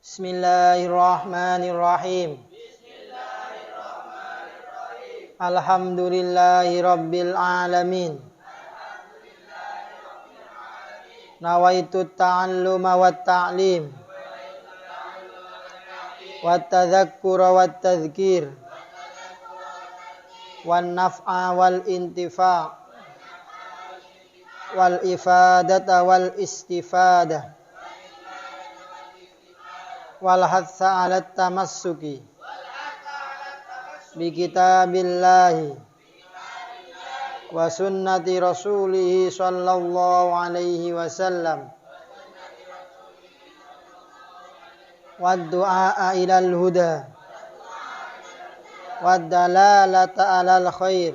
Bismillahirrahmanirrahim. Alhamdulillahi rabbil alamin. Nawaitu ta'alluma wat ta'lim wat tadhakkura wat tadhkir wan naf'a wal intifa' wal ifadata wal istifadah wal hatsa 'ala tamassuki bi kitabillahi wa sunnati rasulih sallallahu alaihi wasallam wad du'a ilal huda wad dalalata 'alal khair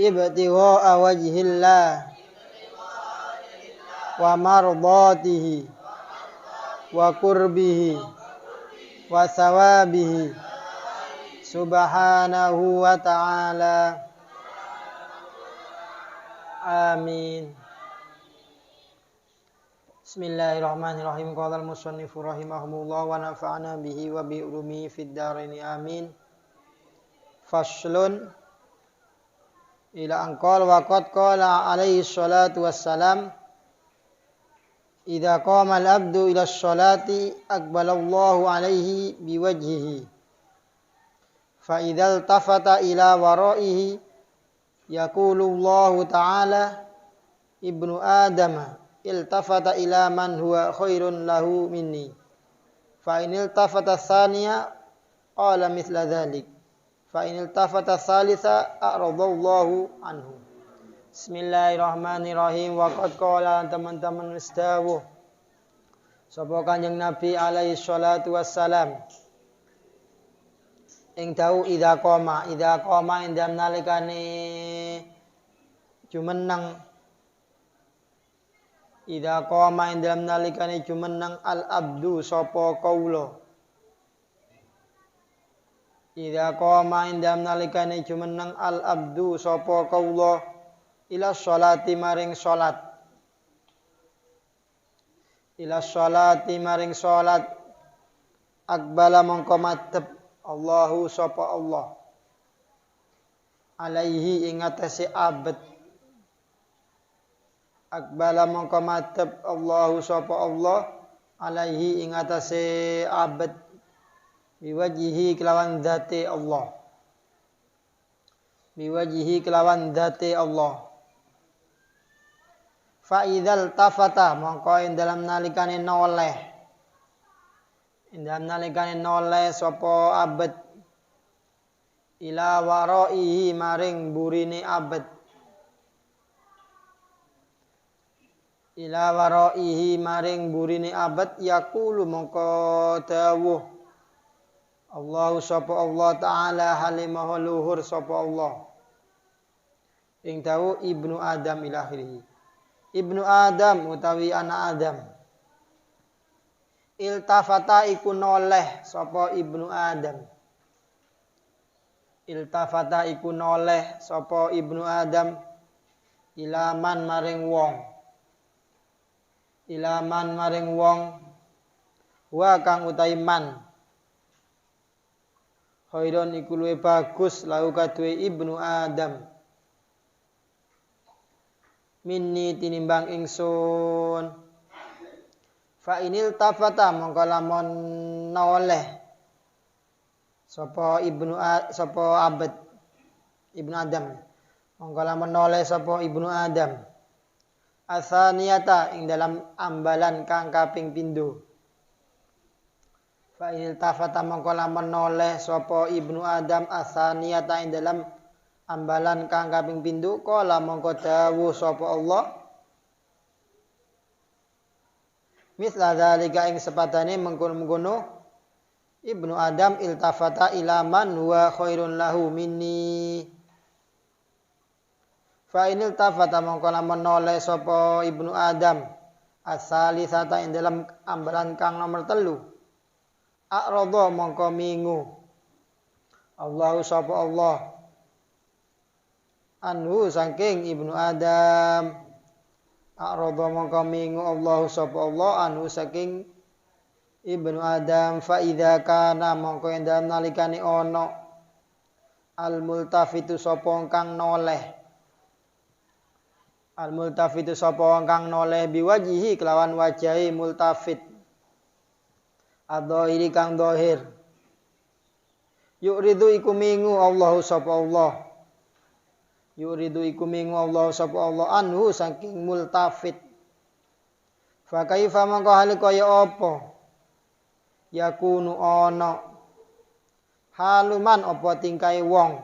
ibtigha'a wajhillah wa mardatihi wa qurbihi wa thawabihi subhanahu wa ta'ala. Amin. Bismillahirrahmanirrahim. Qala al-musannifu rahimahumullah wa nafa'ana bihi wa bi ulumihi fid dharain. Amin. Faslun ila anqal wa qad qala alaihi salatu wassalam idza qama al-abdu ila sholati aqbalallahu alaihi biwajhihi fa idzal tafata ila waraihi yaqulu Allahu ta'ala ibnu adama iltafata ila man huwa khairun lahu minni fa in iltafata tsaniya qala mithla dzalik fa in iltafata tsalitsa a'radallahu anhu. Bismillahirrahmanirrahim. Wa qad qala teman-teman istawuh sapa Kanjeng Nabi alaihi salatu wassalam ing dawuh idza qama ing dalem nalikane jumeneng idza qama ing dalem nalikane jumeneng al abdu sapa kaula idza qama ing dalem nalikane jumeneng al abdu sapa kaula ila sholati maring sholat ila sholati maring sholat akbala mongko madhep Allahu sapa Allah alaihi ing atase abet akbala mongko madhep Allahu sapa Allah alaihi ing atase abet biwajihi kelawan dzate Allah biwajihi kelawan dzate Allah. Fa idzal tafata mongko ing dalam nalikane noleh sapa abet ila waraihi maring burine abet yaqulu mongko dawuh Allahu sapa Allah taala halimah luhur sapa Allah ing dawuh ibnu adam ila akhirih. Ibnu Adam utawi anak Adam iltafata iku noleh sapa Ibnu Adam ilaman maring wong wa kang utawi man khairon iku luwih bagus lahu kaduwe Ibnu Adam minni tinimbang ingsun fa inil tafata mongko lamun noleh sapa Ibnu Adam mongko lamun noleh sapa Ibnu Adam asaniyata ing dalam ambalan kang kaping pindho fa inil tafata mongko lamun noleh sapa Ibnu Adam asaniyata ing dalam ambalan kang kaping pindho kala mongko dawuh sapa Allah misla zalika ing sepadane mengkono-mengkono Ibnu Adam iltafata ila man huwa khairun lahu minni fa inil tafata mongko lamun noleh sapa Ibnu Adam asalisata ing dalam ambalan kang nomor 3 a'radha mongko mingu Allahu sapa Allah anhu saking Ibnu Adam a'radha mongko mingu Allah sapa Allah anhu saking Ibnu Adam fa idza kana mongko ing dalem nalikane ana al multafitu sapa kang noleh al multafitu sapa kang noleh biwajihi kelawan wajahi multafit adhiri kang dhahir yuridu iku mingu Allah sapa Allah yuridu iku mingu Allah sapa Allah anhu saking multafit fa kaifa mongko hale kaya apa yakunu ana haluman apa tingkai wong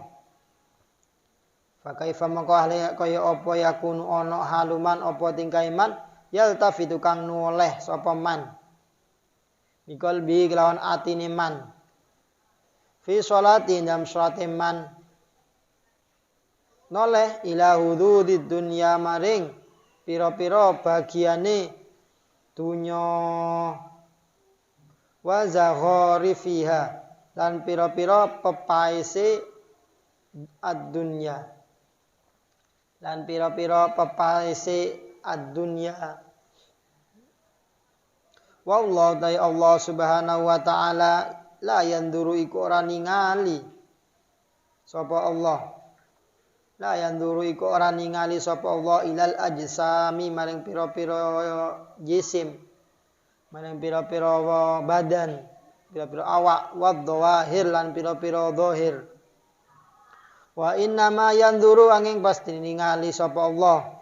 fa kaifa mongko hale kaya apa yakunu ana haluman apa tingkai man yaltafitu kang noleh sapa man bikol bi kelawan atine man fi sholati dalam sholate man noleh ila hududid dunya maring pira-pira bagiane dunya wa zagharifiha lan pira-pira pepaese ad-dunya lan pira-pira pepaese ad-dunya wallahu ta'ala Allah subhanahu wa ta'ala la yanduru iku ora ningali sapa Allah la yanduru iku ora ningali sapa Allah ilal ajsami maring pira-pira jisim maring pira-pira badan pira-pira awak wad dhawahir lan pira-pira dhahir wa inna ma yanduru angin pasti ningali sapa Allah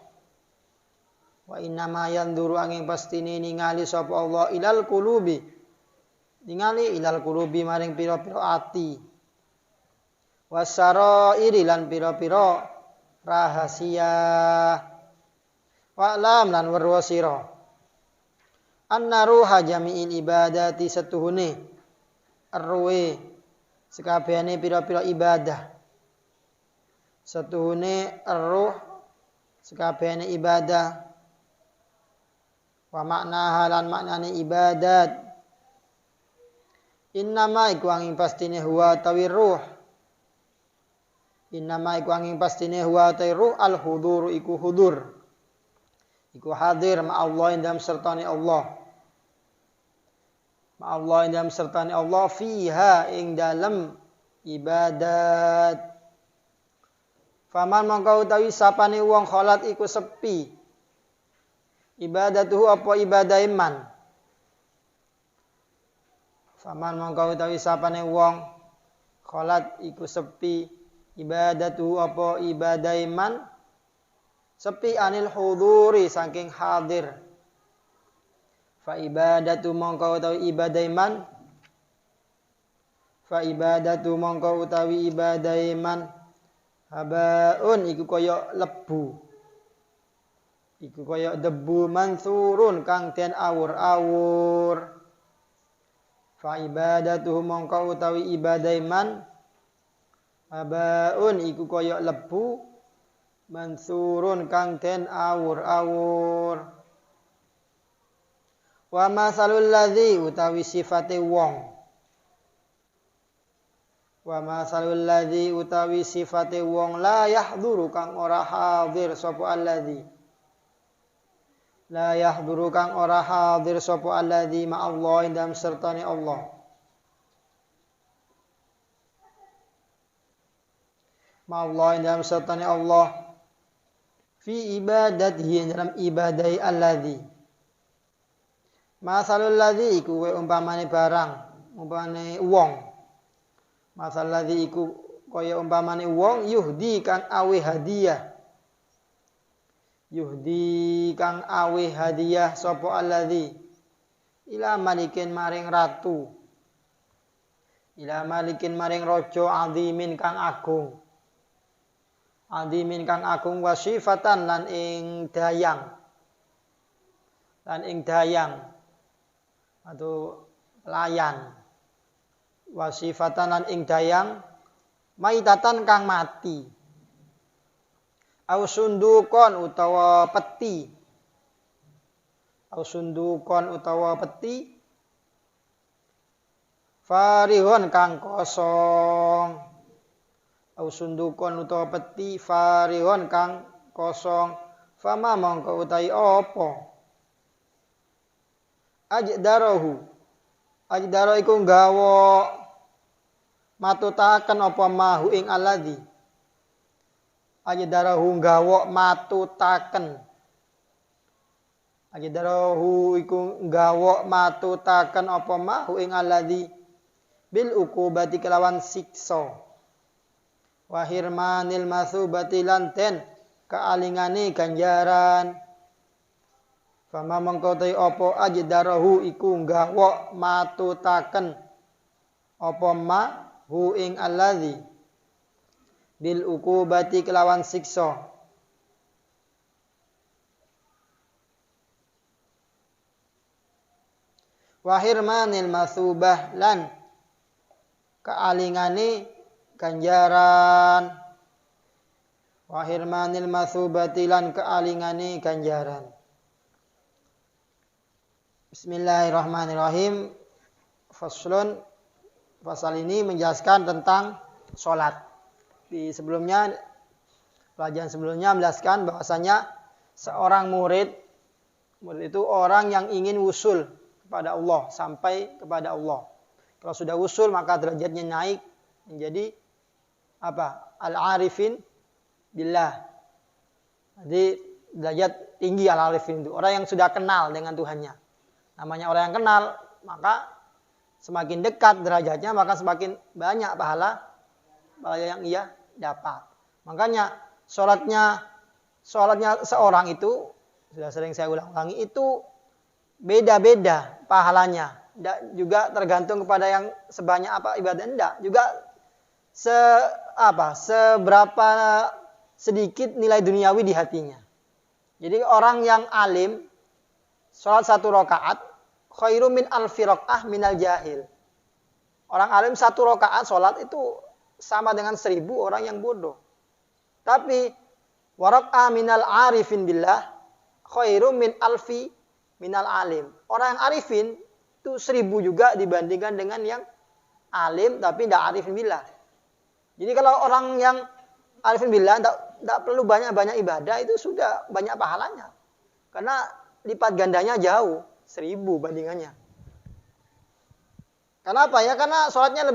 wa inna ma yanduru angin pasti ningali sapa Allah ilal qulubi ningali ilal qulubi maring pira-pira ati wasarairi lan pira-pira rahasia wa lam lan weruh sira anna ruha jami'il ibadati setuhune arwe sekabehane pira-pira ibadah setuhune ruh sekabehane ibadah wa makna halan maknane ibadat innama iku angin pastine huwa tawi ruh innama iku angin pastine huwa tawi ruh al hudur iku hudur iku hadir ma Allah dalam sertane Allah ma Allah dalam sertane Allah fiha ing dalam ibadat faman mongko utawi sapane wong kholat iku sepi ibadatuhu apa ibadah iman faman mongko utawi sapane wong kholat iku sepi ibadatuhu apa ibadah iman sepi anil huduri saking hadir fa ibadatu mongko utawi ibadah iman fa ibadatu mongko utawi ibadah iman habaun iku kaya lebu iku kaya debu mansurun kang den awur-awur fa ibadatu mongko utawi ibadah iman habaun iku kaya lebu mansurun kang den awur-awur wa masalul ladzi utawi sifate wong wa masalul ladzi utawi sifate wong la yahduru kang ora hadir sapa alladzi la yahduru kang ora hadir sapa alladzi ma Allah indam sertane Allah ma Allah indam sertane Allah fi ibadatihi dalam ibadai alladzi masalul ladzi iku umpamane barang, umpamane wong. Masal ladzi iku kaya umpamane wong yuhdi kang awe hadiah. Yuhdi kang awe hadiah sapa alladzi ila malikin maring ratu. Ila malikin maring raja azimin kang agung. Azimin kang agung wasifatan lan ing dayang. Lan ing dayang atau layan wasifatan lan ing dayang maitatan kang mati au sundukon utawa peti au sundukon utawa peti farihun kang kosong au sundukon utawa peti farihun kang kosong fama mongko utahi apa ajdarahu Ajdaro iku nggawa matutaken apa mahu ing alladzi. Ajdarahu nggawa matutaken. Ajdarahu iku nggawa matutaken apa mahu ing alladzi bil uqubati kelawan siksa. Wa hirmanil masubati lanten kaalingane ganjaran. Fama mengkotai opo ajdarahu iku nggawa matutaken opo ma hu ing alladzi bil uqubati kelawan siksa. Wa hirmanil masubah lan kaalingane ganjaran. Wa hirmanil masubati lan kaalingane ganjaran. Bismillahirrahmanirrahim. Faslun. Pasal ini menjelaskan tentang sholat. Di sebelumnya, pelajaran sebelumnya menjelaskan bahwasanya seorang murid itu orang yang ingin wusul kepada Allah, sampai kepada Allah. Kalau sudah wusul maka derajatnya naik menjadi apa? Al-arifin billah. Jadi derajat tinggi al-arifin itu orang yang sudah kenal dengan Tuhannya. Namanya orang yang kenal, maka semakin dekat derajatnya, maka semakin banyak pahala yang ia dapat. Makanya sholatnya seorang itu, sudah sering saya ulang-ulangi, itu beda-beda pahalanya. Juga tergantung kepada yang sebanyak apa ibadah, enggak. Juga seberapa sedikit nilai duniawi di hatinya. Jadi orang yang alim, sholat 1 rakaat khairu min alfi rakaah minal jahil. Orang alim 1 rakaat sholat itu sama dengan 1000 orang yang bodoh. Tapi waraka'ah minal arifin billah khairu min alfi minal alim. Orang yang arifin itu 1000 juga dibandingkan dengan yang alim tapi tidak arifin billah. Jadi kalau orang yang arifin billah tidak perlu banyak-banyak ibadah, itu sudah banyak pahalanya. Karena lipat gandanya jauh, 1000 bandingannya. Kenapa ya? Karena sholatnya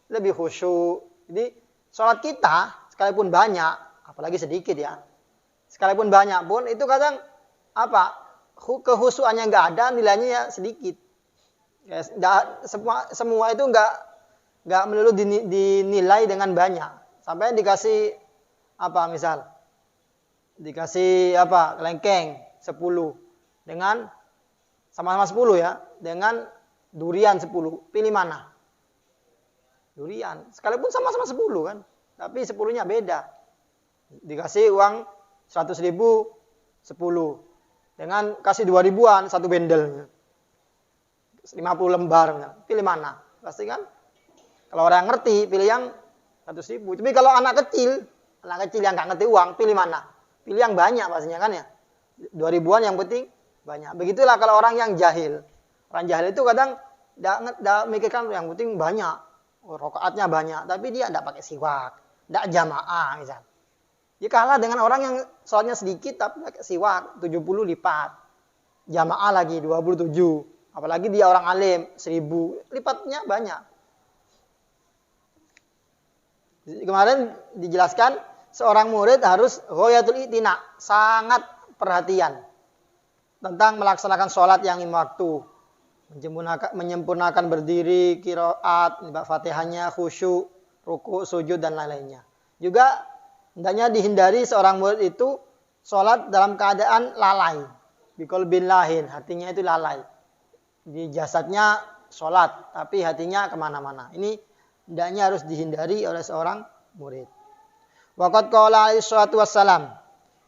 lebih khusyuk. Jadi sholat kita sekalipun banyak, apalagi sedikit ya, sekalipun banyak pun itu kadang kehusuannya nggak ada, nilainya ya sedikit. Ya, semua itu nggak melulu dinilai dengan banyak. Sampai dikasih misal dikasih kelengkeng 10 dengan sama-sama 10 ya, dengan durian 10, pilih mana? Durian, sekalipun sama-sama 10 kan, tapi 10-nya beda. Dikasih uang 100.000 10, dengan kasih 2.000-an satu bendelnya, 50 lembar, pilih mana? Pasti kan, kalau orang ngerti pilih yang 100.000. Tapi kalau anak kecil yang nggak ngerti uang, pilih mana? Pilih yang banyak pastinya kan ya, 2.000-an yang penting banyak. Begitulah kalau orang yang jahil. Orang jahil itu kadang tidak mikirkan yang penting banyak. Rakaatnya banyak. Tapi dia tidak pakai siwak. Tidak jamaah misal. Dia kalah dengan orang yang sholatnya sedikit tapi pakai siwak. 70 lipat. Jamaah lagi 27. Apalagi dia orang alim. 1000. Lipatnya banyak. Kemarin dijelaskan seorang murid harus ghayatul i'tina. Sangat perhatian tentang melaksanakan sholat yang lima waktu, menyempurnakan berdiri, qiraat, Fatihahnya, khusyuk, ruku, sujud dan lain-lainnya. Juga hendaknya dihindari seorang murid itu sholat dalam keadaan lalai, biqalbin lahin, hatinya itu lalai. Di jasadnya sholat, tapi hatinya kemana-mana. Ini hendaknya harus dihindari oleh seorang murid. Waqad qala alaihi salatu wassalam,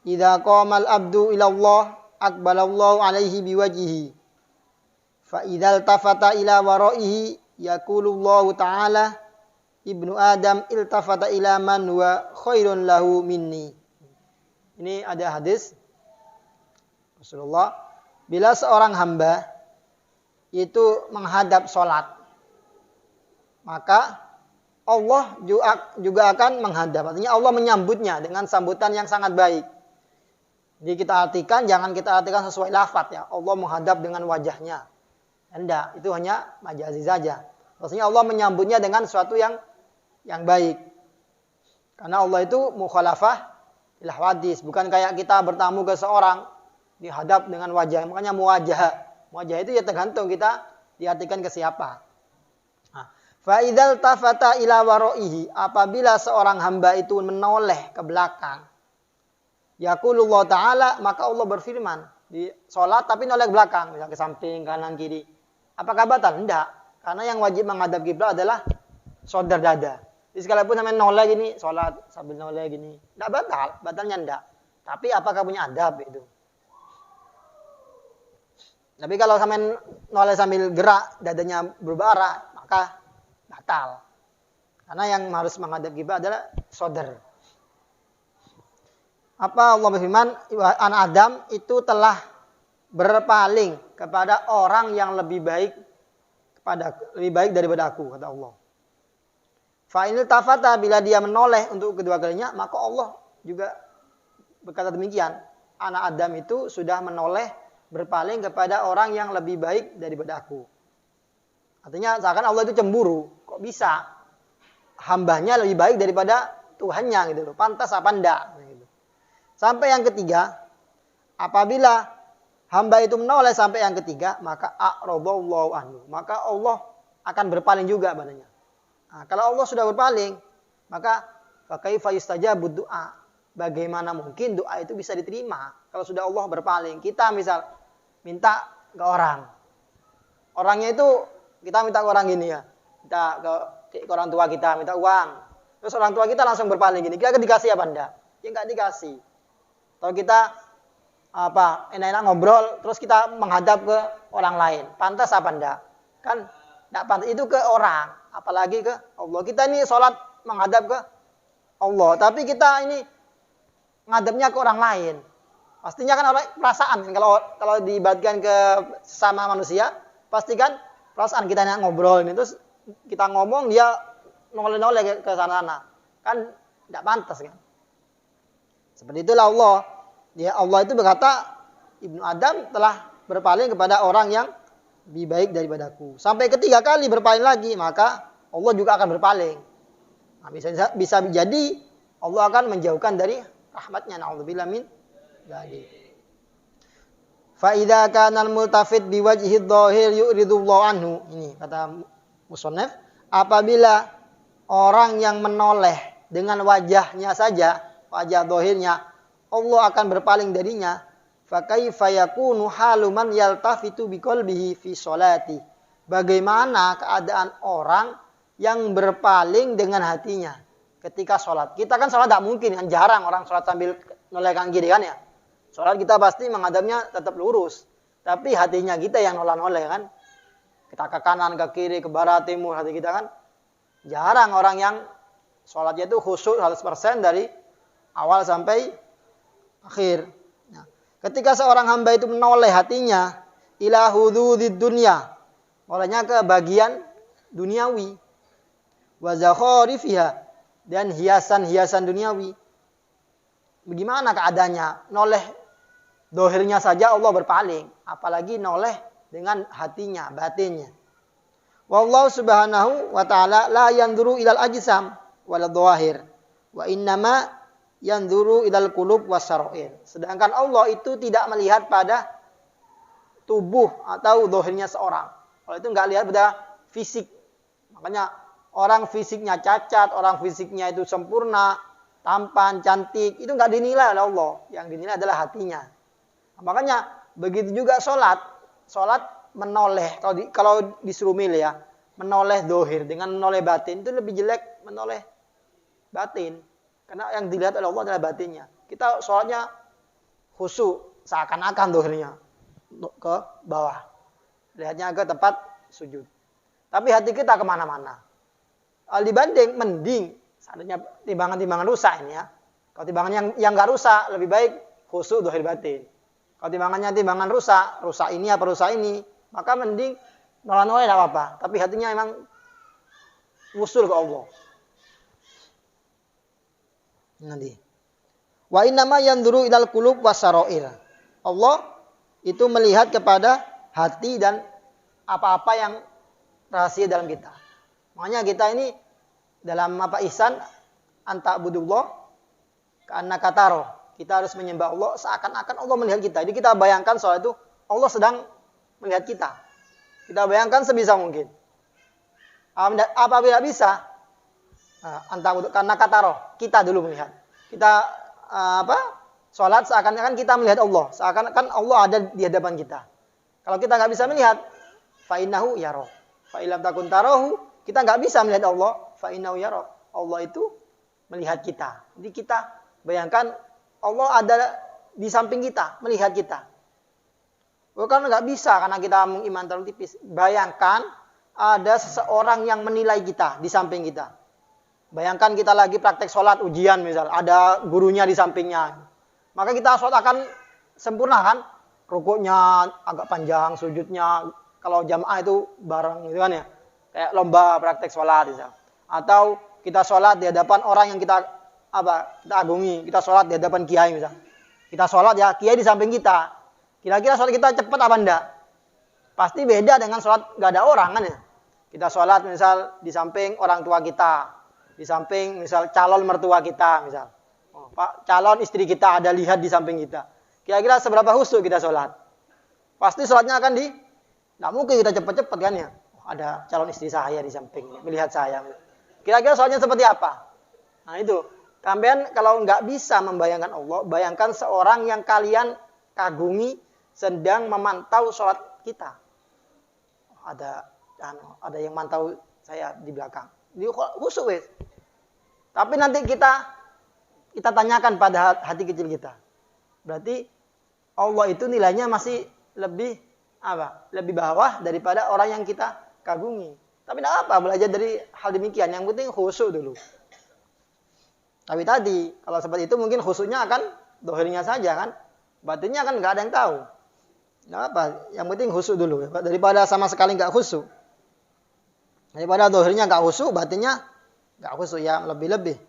idza qamal abdu ila Allah aqbalallahu alaihi biwajhihi fa idzal tafata ila waraihi yaqulullahu ta'ala ibnu adam iltafata ila man huwa khairun lahu minni. Ini ada hadis Rasulullah, bila seorang hamba itu menghadap sholat, maka Allah juga akan menghadap. Artinya Allah menyambutnya dengan sambutan yang sangat baik. Jadi kita artikan, jangan kita artikan sesuai lafaz ya. Allah menghadap dengan wajahnya. Enggak, itu hanya majazi saja. Maksudnya Allah menyambutnya dengan sesuatu yang baik. Karena Allah itu mukhalafah lil hadis, bukan kayak kita bertamu ke seorang dihadap dengan wajah. Makanya muwajah. Muwajah itu ya tergantung kita diartikan ke siapa. Fa idzal tafata ila waraihi, apabila seorang hamba itu menoleh ke belakang. Yaqulullah taala, maka Allah berfirman di salat tapi noleh ke belakang, misalnya ke samping, kanan, kiri. Apakah batal? Enggak. Karena yang wajib menghadap kiblat adalah sodar dada. Jadi sekalipun sampai noleh gini, salat sambil noleh gini, enggak batal, batalnya enggak. Tapi apakah punya adab itu? Tapi kalau sampai noleh sambil gerak, dadanya berubah arah, maka batal. Karena yang harus menghadap kiblat adalah sodar. Apa Allah berfirman, anak Adam itu telah berpaling kepada orang yang lebih baik daripada aku, kata Allah. Fa'inil tafata, bila dia menoleh untuk kedua kalinya, maka Allah juga berkata demikian. Anak Adam itu sudah menoleh berpaling kepada orang yang lebih baik daripada aku. Artinya seakan Allah itu cemburu. Kok bisa hambanya lebih baik daripada Tuhannya gitu loh. Pantas apa enggak? Gitu. Sampai yang ketiga, apabila hamba itu menoleh sampai yang ketiga, maka a'radallahu anhu. Maka Allah akan berpaling juga padanya. Nah, kalau Allah sudah berpaling, maka fa kaifa yustajabu du'a? Bagaimana mungkin doa itu bisa diterima kalau sudah Allah berpaling? Kita misal minta ke orang. Orangnya itu kita minta ke orang gini ya. Minta ke orang tua kita, minta uang. Terus orang tua kita langsung berpaling gini. Kira-kira dikasih apa enggak? Ya enggak dikasih. Kalau kita enak-enak ngobrol, terus kita menghadap ke orang lain. Pantas apa enggak? Kan enggak pantas. Itu ke orang. Apalagi ke Allah. Kita ini sholat menghadap ke Allah. Tapi kita ini menghadapnya ke orang lain. Pastinya kan orang perasaan. Kalau diibaratkan ke sesama manusia, pastikan perasaan kita yang ngobrol ini. Terus kita ngomong, dia noleh-noleh ke sana-sana. Kan enggak pantas kan? Seperti itulah Allah. Allah itu berkata, Ibnu Adam telah berpaling kepada orang yang lebih baik daripadaku. Sampai ketiga kali berpaling lagi, maka Allah juga akan berpaling. Nah, bisa jadi Allah akan menjauhkan dari rahmatnya. Na'udzubillah min dzalik. Fa idza kana al-multafit bi wajhi dhahir yuridullahu anhu. Ini kata musannaf, apabila orang yang menoleh dengan wajahnya saja, wajah dhahirnya, Allah akan berpaling darinya. Fa kaifa yakunu halu man yaltafitu biqalbihi fi sholati? Bagaimana keadaan orang yang berpaling dengan hatinya ketika sholat? Kita kan sholat tidak mungkin, kan jarang orang sholat sambil noleh kanan kiri kan ya. Sholat kita pasti menghadapnya tetap lurus. Tapi hatinya kita yang noleh-noleh kan. Kita ke kanan, ke kiri, ke barat, timur, hati kita kan. Jarang orang yang sholatnya itu khusyuk 100% dari awal sampai akhir. Nah, ketika seorang hamba itu menoleh hatinya ila hududid dunya, olehnya ke bagian duniawi, wa zakharifiha, dan hiasan-hiasan duniawi. Bagaimana keadaannya? Noleh dohirnya saja Allah berpaling, apalagi noleh dengan hatinya, batinnya. Wallahu subhanahu wa ta'ala la yanzuru ilal ajsam wal dhawahir wa innama yanzuru ilal qulub wasyara'ir. Sedangkan Allah itu tidak melihat pada tubuh atau dohirnya seorang. Allah itu enggak lihat pada fisik. Makanya orang fisiknya cacat, orang fisiknya itu sempurna, tampan, cantik, itu enggak dinilai oleh Allah. Yang dinilai adalah hatinya. Makanya begitu juga sholat. Sholat menoleh, kalau disuruh milih ya, menoleh dohir dengan menoleh batin itu lebih jelek menoleh batin. Karena yang dilihat oleh Allah adalah batinnya. Kita sholatnya khusyuk, seakan-akan dohirnya ke bawah. Lihatnya ke tempat sujud. Tapi hati kita kemana-mana. Dibanding, mending, seandainya timbangan-timbangan rusak ini ya. Kalau timbangan yang nggak rusak, lebih baik khusyuk dohir batin. Kalau timbangan rusak ini apa rusak ini, maka mending nolak-nolak tidak apa-apa. Tapi hatinya memang usul ke Allah. Nanti. Wa innama yanzuru ilal qulub wasyara'ir. Allah itu melihat kepada hati dan apa-apa yang rahasia dalam kita. Makanya kita ini dalam ihsan anta budullah karena kataro. Kita harus menyembah Allah seakan-akan Allah melihat kita. Jadi kita bayangkan soal itu Allah sedang melihat kita. Kita bayangkan sebisa mungkin. Apabila bisa, karena kataro, kita dulu melihat. Kita sholat seakan-akan kita melihat Allah. Seakan-akan Allah ada di hadapan kita. Kalau kita nggak bisa melihat, fa'innahu yaro. Fa'ilam takun tarohu, kita nggak bisa melihat Allah. Fa'innahu yaro. Allah itu melihat kita. Jadi kita bayangkan Allah ada di samping kita, melihat kita. Bukan nggak bisa karena kita iman terlalu tipis. Bayangkan ada seseorang yang menilai kita di samping kita. Bayangkan kita lagi praktek sholat ujian misal, ada gurunya di sampingnya. Maka kita sholat akan sempurna kan? Rukuknya agak panjang, sujudnya kalau jamaah itu bareng gitu kan ya. Kayak lomba praktek sholat misal. Atau kita sholat di hadapan orang yang kita agungi. Kita sholat di hadapan kiai misal. Kita sholat ya, kiai di samping kita. Kira-kira sholat kita cepat apa enggak? Pasti beda dengan sholat gak ada orang kan ya. Kita sholat misal di samping orang tua kita. Di samping misal calon mertua kita misal. Calon istri kita ada lihat di samping kita. Kira-kira seberapa khusyuk kita sholat? Pasti sholatnya akan nggak mungkin kita cepat-cepat kan ya. Ada calon istri saya di samping, melihat saya. Kira-kira sholatnya seperti apa? Nah itu. Kalian kalau nggak bisa membayangkan Allah, bayangkan seorang yang kalian kagumi sedang memantau sholat kita. Ada yang mantau saya di belakang. Di khusyuk wes. Tapi nanti kita tanyakan pada hati kecil kita. Berarti Allah itu nilainya masih lebih bawah daripada orang yang kita kagumi. Tapi tidak apa, belajar dari hal demikian. Yang penting khusyuk dulu. Tapi tadi, kalau seperti itu mungkin khusyuknya akan dohirnya saja kan. Batinnya kan nggak ada yang tahu. Nggak apa, yang penting khusyuk dulu. Daripada sama sekali nggak khusyuk. Daripada dohirnya nggak khusyuk, batinnya nggak khusyuk ya lebih-lebih.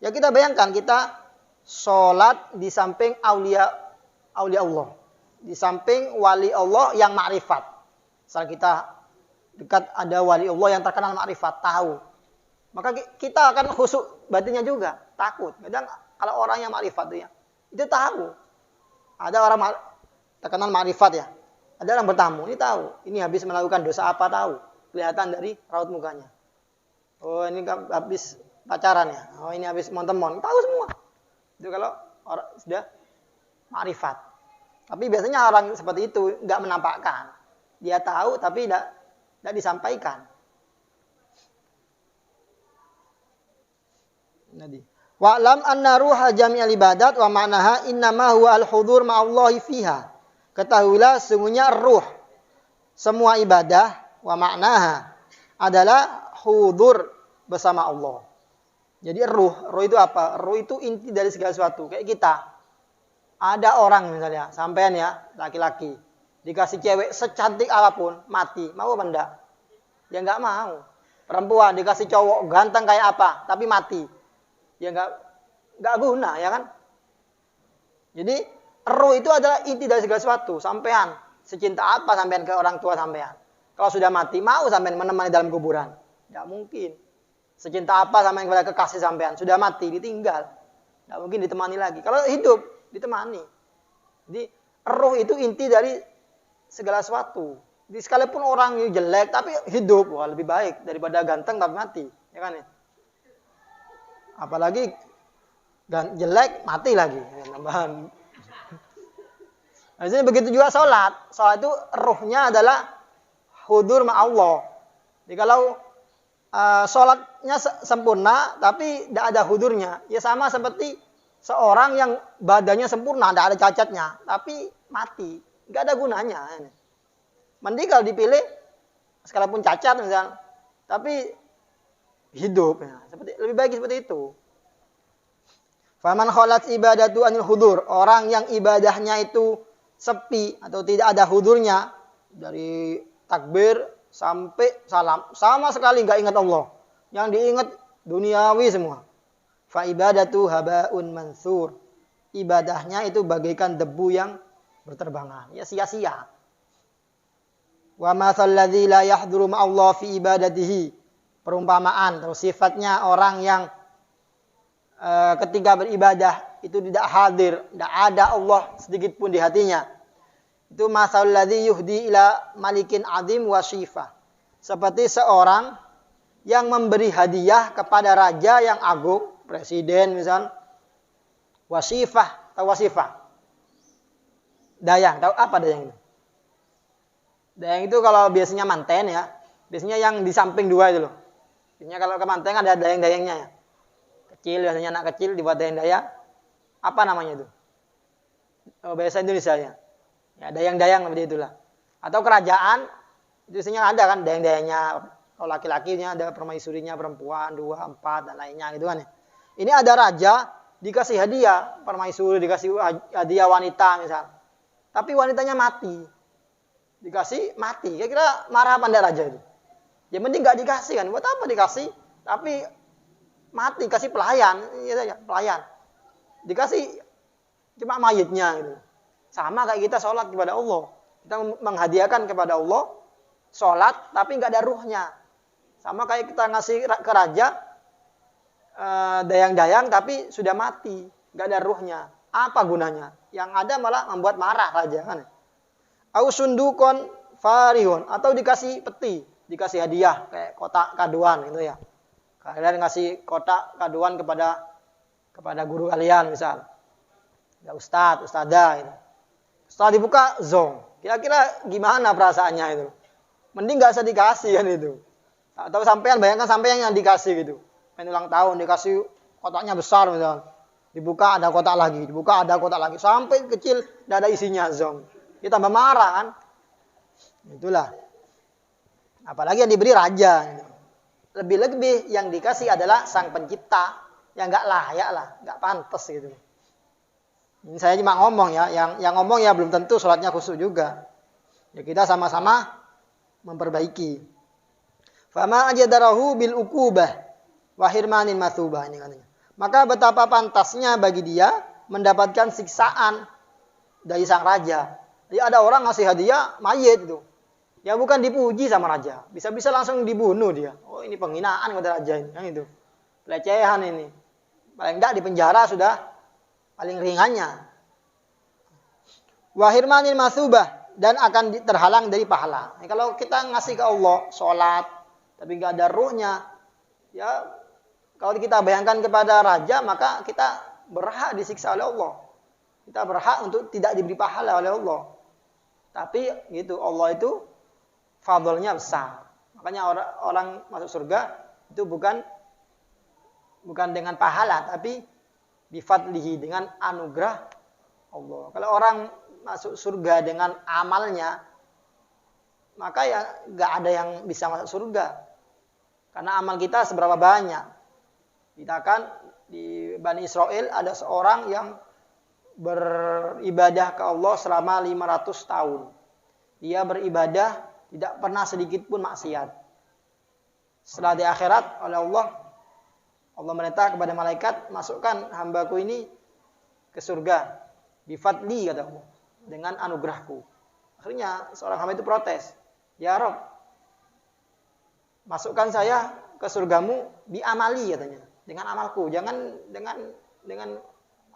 Ya kita bayangkan kita sholat di samping aulia Allah. Di samping wali Allah yang ma'rifat. Misal kita dekat ada wali Allah yang terkenal ma'rifat, tahu. Maka kita akan khusyuk batinnya juga, takut. Kadang kalau orang yang ma'rifat itu tahu. Ada orang terkenal ma'rifat ya. Ada orang bertamu, ini tahu. Ini habis melakukan dosa apa tahu. Kelihatan dari raut mukanya. Oh ini habis pacaran ya. Oh ini habis montemon. Tahu semua. Itu kalau orang sudah ma'rifat. Tapi biasanya orang seperti itu nggak menampakkan. Dia tahu tapi tidak disampaikan. Wa'lam anna ruha jami'al ibadat wa ma'naha innama huwa al-hudur ma'allahi fiha. Ketahuilah sungguhnya ruh semua ibadah wa ma'naha adalah hudur bersama Allah. Jadi ruh itu apa? Ruh itu inti dari segala sesuatu. Kayak kita. Ada orang misalnya, sampean ya, laki-laki. Dikasih cewek secantik apapun, mati. Mau apa enggak? Ya enggak mau. Perempuan dikasih cowok ganteng kayak apa, tapi mati. Ya enggak guna, ya kan? Jadi, ruh itu adalah inti dari segala sesuatu. Sampean, secinta apa sampean ke orang tua sampean? Kalau sudah mati, mau sampean menemani dalam kuburan? Enggak mungkin. Secinta apa sampean kepada kekasih sampean? Sudah mati, ditinggal. Enggak mungkin ditemani lagi. Kalau hidup, ditemani. Jadi, ruh itu inti dari segala sesuatu. Jadi, sekalipun orang jelek, tapi hidup. Wah, lebih baik daripada ganteng tapi mati. Ya kan ya? Apalagi jelek, mati lagi. Nambahan. Nah, jadi begitu juga sholat. Sholat itu ruhnya adalah hudur ma'allah. Jadi kalau sholatnya sempurna, tapi tidak ada hudurnya. Ya sama seperti seorang yang badannya sempurna, tidak ada cacatnya. Tapi mati. Tidak ada gunanya. Mending kalau dipilih, sekalipun cacat misalnya. Tapi hidup. Ya. Lebih baik seperti itu. Faman kholat ibadatu anil hudur. Orang yang ibadahnya itu sepi atau tidak ada hudurnya. Dari takbir sampai salam. Sama sekali nggak ingat Allah. Yang diingat duniawi semua. Fa ibadatu habaun mansur. Ibadahnya itu bagaikan debu yang berterbangan. Ya sia-sia. Wa matsal ladzi la yahduru ma'allah fi ibadatihi. Perumpamaan atau sifatnya orang yang ketika beribadah itu tidak hadir, tidak ada Allah sedikit pun di hatinya. Itu matsal ladzi yuhdi ila malikin azim wa syifa. Seperti seorang yang memberi hadiah kepada raja yang agung, presiden misal, wasifah atau wasifah. Dayang, tahu apa dayang itu? Dayang itu kalau biasanya manten ya, biasanya yang di samping dua itu loh. Biasanya kalau ke manten ada dayang-dayangnya ya. Kecil, biasanya anak kecil dibuat dayang-dayang. Apa namanya itu? Oh, bahasa Indonesia ya. Ya, dayang-dayang seperti itulah. Atau kerajaan, biasanya ada kan dayang-dayangnya. Kalau laki-lakinya ada permaisurinya perempuan, 2, 4 dan lainnya gitu kan ya. Ini ada raja dikasih hadiah, permaisuri dikasih hadiah wanita misal. Tapi wanitanya mati. Dikasih mati. Kira-kira marah apa enggak raja itu? Ya mending enggak dikasih kan. Buat apa dikasih? Tapi mati, kasih pelayan, gitu aja, pelayan. Dikasih cuma mayitnya gitu. Sama kayak kita sholat kepada Allah. Kita menghadiahkan kepada Allah sholat tapi enggak ada ruhnya. Sama kayak kita ngasih ke raja dayang-dayang tapi sudah mati, enggak ada ruhnya. Apa gunanya? Yang ada malah membuat marah raja kan. Au sundukon farihun, atau dikasih peti, dikasih hadiah kayak kotak kaduan gitu ya. Kalian ngasih kotak kaduan kepada guru kalian misal. Ya ustaz, ustadzah gitu. Setelah dibuka zong. Kira-kira gimana perasaannya itu? Mending enggak usah dikasih kan itu. Atau sampean bayangkan sampean yang dikasih gitu. Main ulang tahun dikasih kotaknya besar misal. Dibuka ada kotak lagi, dibuka ada kotak lagi. Sampai kecil enggak ada isinya zong. Dia tambah marah kan. Itulah. Apalagi yang diberi raja. Lebih-lebih yang dikasih adalah sang pencipta. Yang enggak layak lah, enggak pantas gitu. Ini saya cuma ngomong ya. Yang ngomong ya belum tentu sholatnya khusyuk juga. Ya kita sama-sama memperbaiki. Fama ajadarahu bil ukubah wa hirmanin matsubah ini katanya. Maka betapa pantasnya bagi dia mendapatkan siksaan dari sang raja. Jadi ada orang ngasih hadiah mayit itu. Ya bukan dipuji sama raja. Bisa-bisa langsung dibunuh dia. Oh ini penghinaan kepada raja ini. Yang itu. Pelecehan ini. Paling enggak di penjara sudah paling ringannya. Wahirmanin masubah. Dan akan terhalang dari pahala. Nah, kalau kita ngasih ke Allah sholat. Tapi enggak ada ruhnya. Ya kalau kita bayangkan kepada raja. Maka kita berhak disiksa oleh Allah. Kita berhak untuk tidak diberi pahala oleh Allah. Tapi gitu Allah itu fadlnya besar. Makanya orang masuk surga itu bukan dengan pahala tapi bifadlihi, dengan anugerah Allah. Kalau orang masuk surga dengan amalnya maka ya enggak ada yang bisa masuk surga. Karena amal kita seberapa banyak. Kita kan di Bani Israel ada seorang yang beribadah ke Allah selama 500 tahun. Dia beribadah tidak pernah sedikit pun maksiat. Setelah di akhirat oleh Allah merintah kepada malaikat, masukkan hambaku ini ke surga. Bifadli kata Allah, dengan anugerahku. Akhirnya seorang hamba itu protes. Ya Rabb, masukkan saya ke surgamu bi amali katanya, dengan amalku, jangan dengan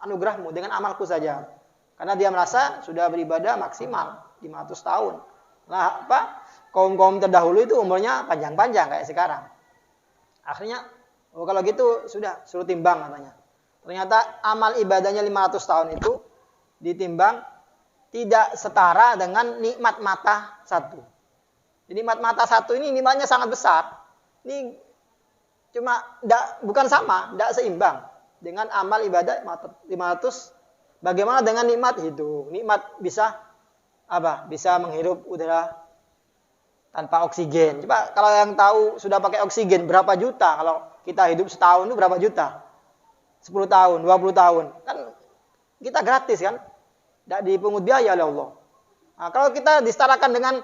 anugerahmu, dengan amalku saja. Karena dia merasa sudah beribadah maksimal 500 tahun. Nah, kaum-kaum terdahulu itu umurnya panjang-panjang kayak sekarang. Akhirnya, kalau gitu sudah suruh timbang katanya. Ternyata amal ibadahnya 500 tahun itu ditimbang tidak setara dengan nikmat mata satu. Jadi nikmat mata satu ini nikmatnya sangat besar. Ini cuma bukan sama, tidak seimbang dengan amal ibadah 500. Bagaimana dengan nikmat hidup? Nikmat bisa apa? Bisa menghirup udara tanpa oksigen. Coba kalau yang tahu sudah pakai oksigen berapa juta? Kalau kita hidup setahun itu berapa juta? 10 tahun, 20 tahun. Kan kita gratis kan? Tidak dipungut biaya oleh Allah. Nah, kalau kita disetarakan dengan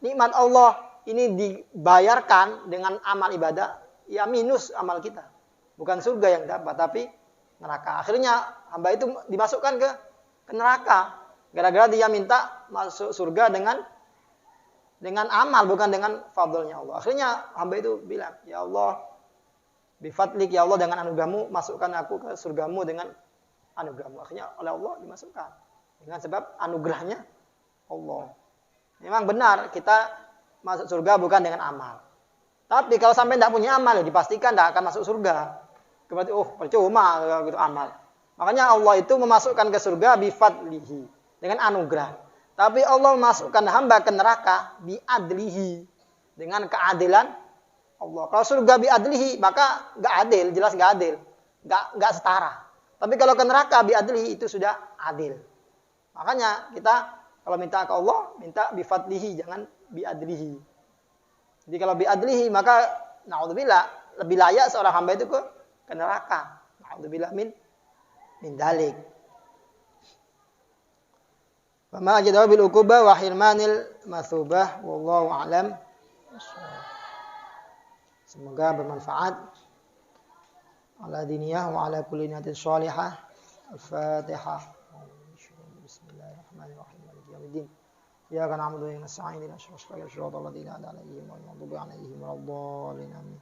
nikmat Allah, ini dibayarkan dengan amal ibadah, ya minus amal kita. Bukan surga yang dapat, tapi neraka. Akhirnya hamba itu dimasukkan ke neraka. Gara-gara dia minta masuk surga dengan dengan amal, bukan dengan fadlnya Allah. Akhirnya hamba itu bilang, ya Allah, bifadlik, ya Allah, dengan anugerahmu, masukkan aku ke surgamu dengan anugerahmu. Akhirnya oleh Allah dimasukkan. Dengan sebab anugerahnya Allah. Memang benar, kita masuk surga bukan dengan amal. Tapi kalau sampai tidak punya amal, ya dipastikan tidak akan masuk surga. Berarti, percuma gitu amal. Makanya Allah itu memasukkan ke surga bifadlihi, dengan anugerah. Tapi Allah memasukkan hamba ke neraka biadlihi, dengan keadilan Allah. Kalau surga biadlihi, maka nggak adil, jelas nggak adil, nggak setara. Tapi kalau ke neraka biadlihi itu sudah adil. Makanya kita kalau minta ke Allah, minta bifadlihi, jangan biadlihi. Jadi kalau biadlihi, maka naudzubillah, lebih layak seorang hamba itu ke neraka. Naudzubillah min dalik. Fama ajadahu bil uqubah wa hirmanil matsubah wallahu a'lam. Semoga bermanfaat. Ala diniyah wa ala kulli niyatin shalihah. Al-Fatihah. Bismillahirrahmanirrahim. Maliki yaumiddin. Iyyaka na'budu wa iyyaka nasta'in. Ihdinas siratal ladzina an'amta 'alaihim ghairil maghdubi 'alaihim waladdallin. Amin.